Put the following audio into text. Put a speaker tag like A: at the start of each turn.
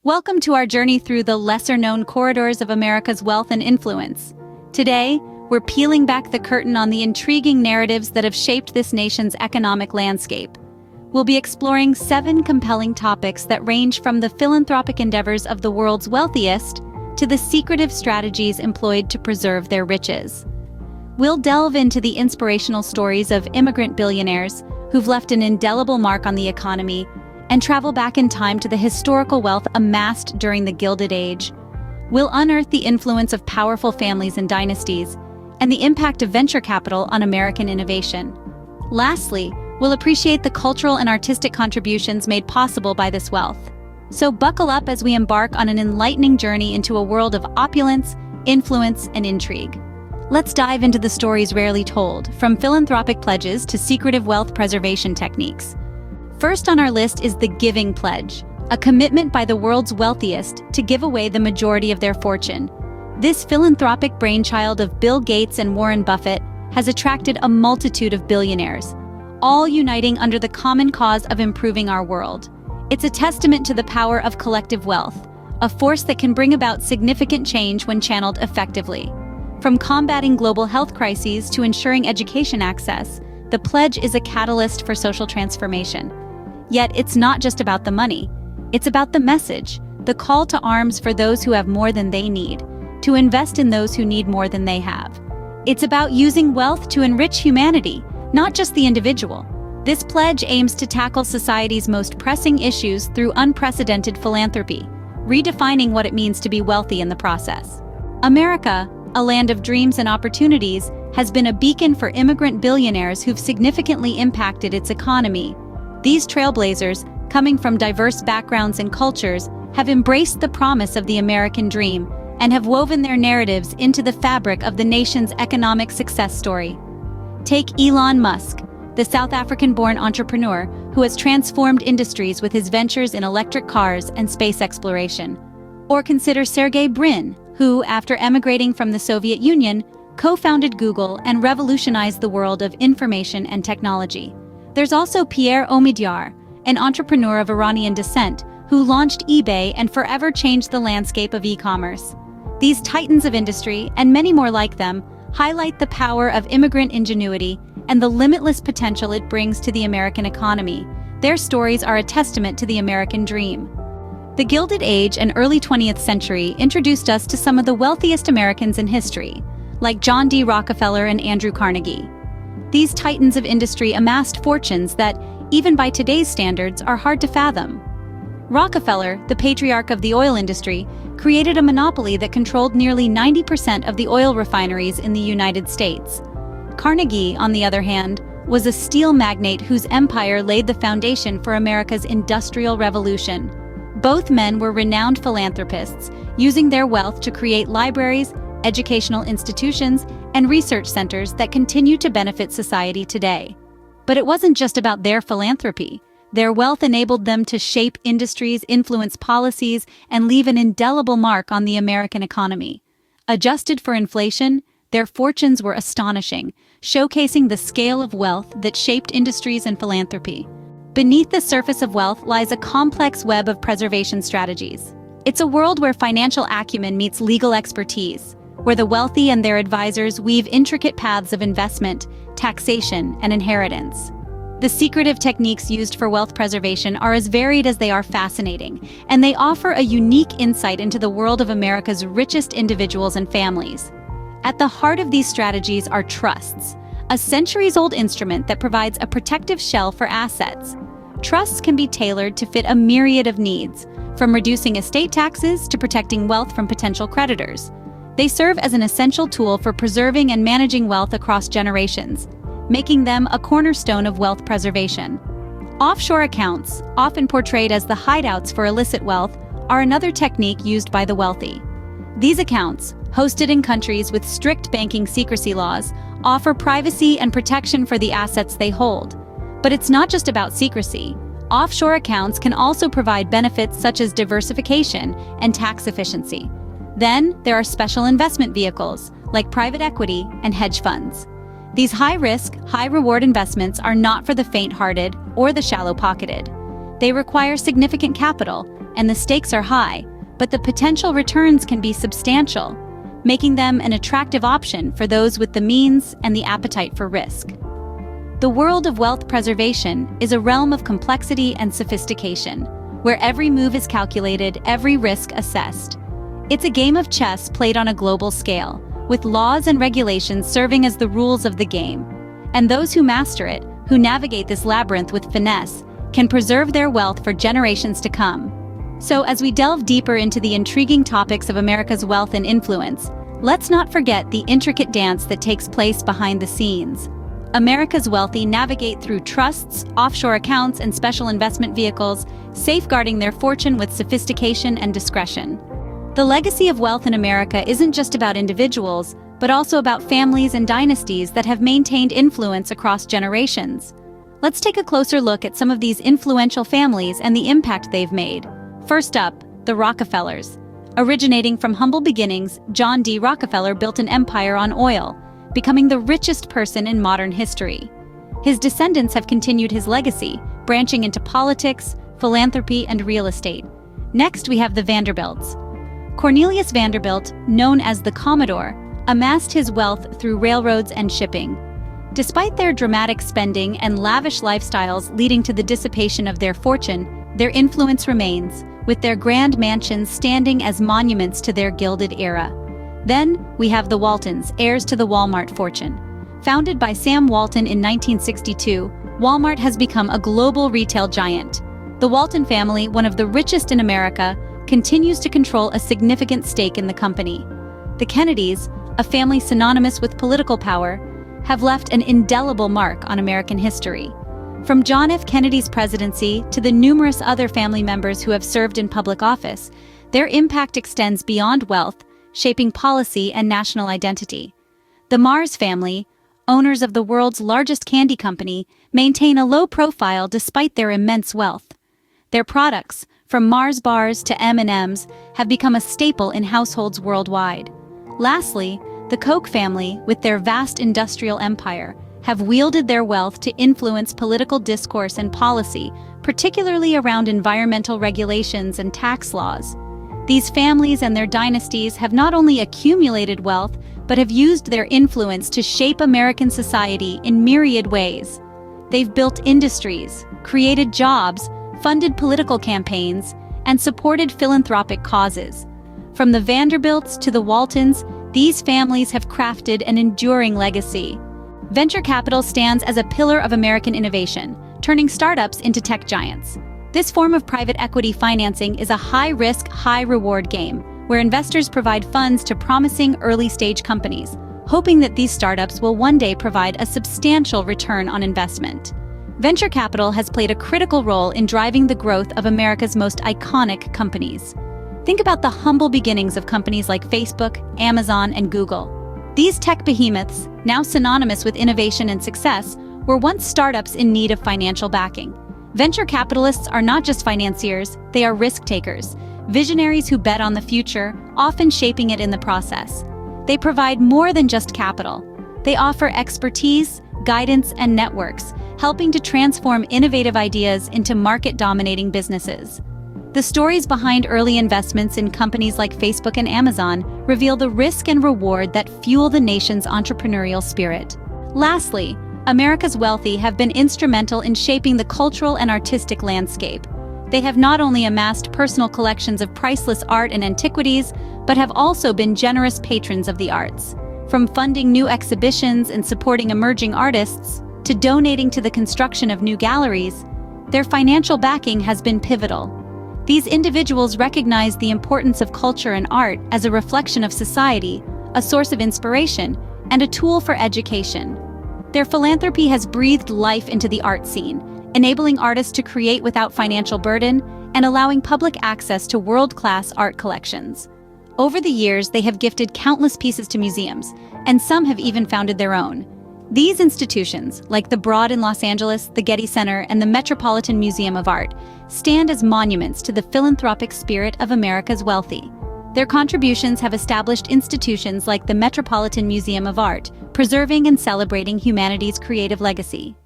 A: Welcome to our journey through the lesser-known corridors of America's wealth and influence. Today, we're peeling back the curtain on the intriguing narratives that have shaped this nation's economic landscape. We'll be exploring 7 compelling topics that range from the philanthropic endeavors of the world's wealthiest to the secretive strategies employed to preserve their riches. We'll delve into the inspirational stories of immigrant billionaires who've left an indelible mark on the economy and travel back in time to the historical wealth amassed during the Gilded Age. We'll unearth the influence of powerful families and dynasties and the impact of venture capital on American innovation. Lastly, we'll appreciate the cultural and artistic contributions made possible by this wealth. So buckle up as we embark on an enlightening journey into a world of opulence, influence, and intrigue. Let's dive into the stories rarely told, from philanthropic pledges to secretive wealth preservation techniques. First on our list is the Giving Pledge, a commitment by the world's wealthiest to give away the majority of their fortune. This philanthropic brainchild of Bill Gates and Warren Buffett has attracted a multitude of billionaires, all uniting under the common cause of improving our world. It's a testament to the power of collective wealth, a force that can bring about significant change when channeled effectively. From combating global health crises to ensuring education access, the pledge is a catalyst for social transformation. Yet it's not just about the money. It's about the message, the call to arms for those who have more than they need, to invest in those who need more than they have. It's about using wealth to enrich humanity, not just the individual. This pledge aims to tackle society's most pressing issues through unprecedented philanthropy, redefining what it means to be wealthy in the process. America, a land of dreams and opportunities, has been a beacon for immigrant billionaires who've significantly impacted its economy. These trailblazers, coming from diverse backgrounds and cultures, have embraced the promise of the American dream and have woven their narratives into the fabric of the nation's economic success story. Take Elon Musk, the South African-born entrepreneur who has transformed industries with his ventures in electric cars and space exploration. Or consider Sergey Brin, who, after emigrating from the Soviet Union, co-founded Google and revolutionized the world of information and technology. There's also Pierre Omidyar, an entrepreneur of Iranian descent, who launched eBay and forever changed the landscape of e-commerce. These titans of industry, and many more like them, highlight the power of immigrant ingenuity and the limitless potential it brings to the American economy. Their stories are a testament to the American dream. The Gilded Age and early 20th century introduced us to some of the wealthiest Americans in history, like John D. Rockefeller and Andrew Carnegie. These titans of industry amassed fortunes that, even by today's standards, are hard to fathom. Rockefeller, the patriarch of the oil industry, created a monopoly that controlled nearly 90% of the oil refineries in the United States. Carnegie, on the other hand, was a steel magnate whose empire laid the foundation for America's Industrial Revolution. Both men were renowned philanthropists, using their wealth to create libraries, educational institutions, and research centers that continue to benefit society today. But it wasn't just about their philanthropy. Their wealth enabled them to shape industries, influence policies, and leave an indelible mark on the American economy. Adjusted for inflation, their fortunes were astonishing, showcasing the scale of wealth that shaped industries and philanthropy. Beneath the surface of wealth lies a complex web of preservation strategies. It's a world where financial acumen meets legal expertise, where the wealthy and their advisors weave intricate paths of investment, taxation, and inheritance. The secretive techniques used for wealth preservation are as varied as they are fascinating, and they offer a unique insight into the world of America's richest individuals and families. At the heart of these strategies are trusts, a centuries-old instrument that provides a protective shell for assets. Trusts can be tailored to fit a myriad of needs, from reducing estate taxes to protecting wealth from potential creditors. They serve as an essential tool for preserving and managing wealth across generations, making them a cornerstone of wealth preservation. Offshore accounts, often portrayed as the hideouts for illicit wealth, are another technique used by the wealthy. These accounts, hosted in countries with strict banking secrecy laws, offer privacy and protection for the assets they hold. But it's not just about secrecy. Offshore accounts can also provide benefits such as diversification and tax efficiency. Then, there are special investment vehicles, like private equity and hedge funds. These high-risk, high-reward investments are not for the faint-hearted or the shallow-pocketed. They require significant capital, and the stakes are high, but the potential returns can be substantial, making them an attractive option for those with the means and the appetite for risk. The world of wealth preservation is a realm of complexity and sophistication, where every move is calculated, every risk assessed. It's a game of chess played on a global scale, with laws and regulations serving as the rules of the game. And those who master it, who navigate this labyrinth with finesse, can preserve their wealth for generations to come. So as we delve deeper into the intriguing topics of America's wealth and influence, let's not forget the intricate dance that takes place behind the scenes. America's wealthy navigate through trusts, offshore accounts, and special investment vehicles, safeguarding their fortune with sophistication and discretion. The legacy of wealth in America isn't just about individuals, but also about families and dynasties that have maintained influence across generations. Let's take a closer look at some of these influential families and the impact they've made. First up, the Rockefellers. Originating from humble beginnings, John D. Rockefeller built an empire on oil, becoming the richest person in modern history. His descendants have continued his legacy, branching into politics, philanthropy, and real estate. Next, we have the Vanderbilts. Cornelius Vanderbilt, known as the Commodore, amassed his wealth through railroads and shipping. Despite their dramatic spending and lavish lifestyles leading to the dissipation of their fortune, their influence remains, with their grand mansions standing as monuments to their gilded era. Then, we have the Waltons, heirs to the Walmart fortune. Founded by Sam Walton in 1962, Walmart has become a global retail giant. The Walton family, one of the richest in America, continues to control a significant stake in the company. The Kennedys, a family synonymous with political power, have left an indelible mark on American history. From John F. Kennedy's presidency to the numerous other family members who have served in public office, their impact extends beyond wealth, shaping policy and national identity. The Mars family, owners of the world's largest candy company, maintain a low profile despite their immense wealth. Their products, from Mars bars to M&Ms, have become a staple in households worldwide. Lastly, the Koch family, with their vast industrial empire, have wielded their wealth to influence political discourse and policy, particularly around environmental regulations and tax laws. These families and their dynasties have not only accumulated wealth, but have used their influence to shape American society in myriad ways. They've built industries, created jobs, funded political campaigns, and supported philanthropic causes. From the Vanderbilts to the Waltons, these families have crafted an enduring legacy. Venture capital stands as a pillar of American innovation, turning startups into tech giants. This form of private equity financing is a high-risk, high-reward game, where investors provide funds to promising early-stage companies, hoping that these startups will one day provide a substantial return on investment. Venture capital has played a critical role in driving the growth of America's most iconic companies. Think about the humble beginnings of companies like Facebook, Amazon, and Google. These tech behemoths, now synonymous with innovation and success, were once startups in need of financial backing. Venture capitalists are not just financiers, they are risk takers, visionaries who bet on the future, often shaping it in the process. They provide more than just capital. They offer expertise, guidance, and networks, helping to transform innovative ideas into market-dominating businesses. The stories behind early investments in companies like Facebook and Amazon reveal the risk and reward that fuel the nation's entrepreneurial spirit. Lastly, America's wealthy have been instrumental in shaping the cultural and artistic landscape. They have not only amassed personal collections of priceless art and antiquities, but have also been generous patrons of the arts. From funding new exhibitions and supporting emerging artists, to donating to the construction of new galleries, their financial backing has been pivotal. These individuals recognize the importance of culture and art as a reflection of society, a source of inspiration, and a tool for education. Their philanthropy has breathed life into the art scene, enabling artists to create without financial burden and allowing public access to world-class art collections. Over the years, they have gifted countless pieces to museums, and some have even founded their own. These institutions, like the Broad in Los Angeles, the Getty Center, and the Metropolitan Museum of Art, stand as monuments to the philanthropic spirit of America's wealthy. Their contributions have established institutions like the Metropolitan Museum of Art, preserving and celebrating humanity's creative legacy.